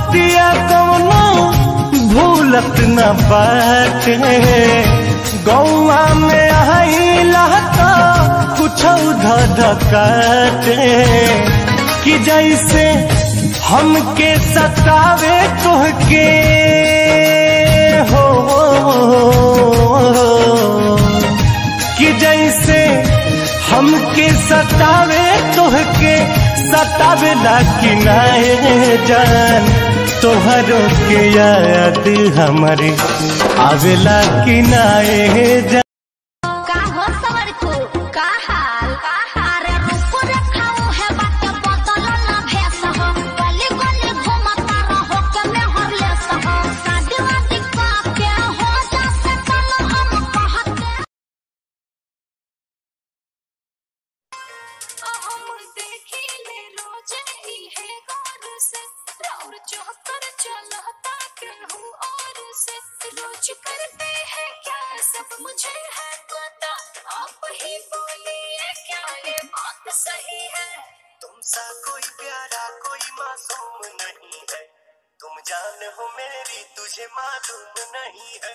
बतिया कौनो भूलत न बाटे, गौआ में आइला तो कुछ धधकाटे, कि जैसे हमके सतावे तुहके हो, कि जैसे हमके सतावे तुहके सतावेला कि नाए जान, तोहरो के याद हमारे आवेला कि नाए जान। रोज करते हैं क्या सब मुझे है पता, आप ही बोलिए क्या ये बात सही है। तुमसा कोई प्यारा कोई मासूम नहीं है, तुम जान हो मेरी तुझे मालूम नहीं है।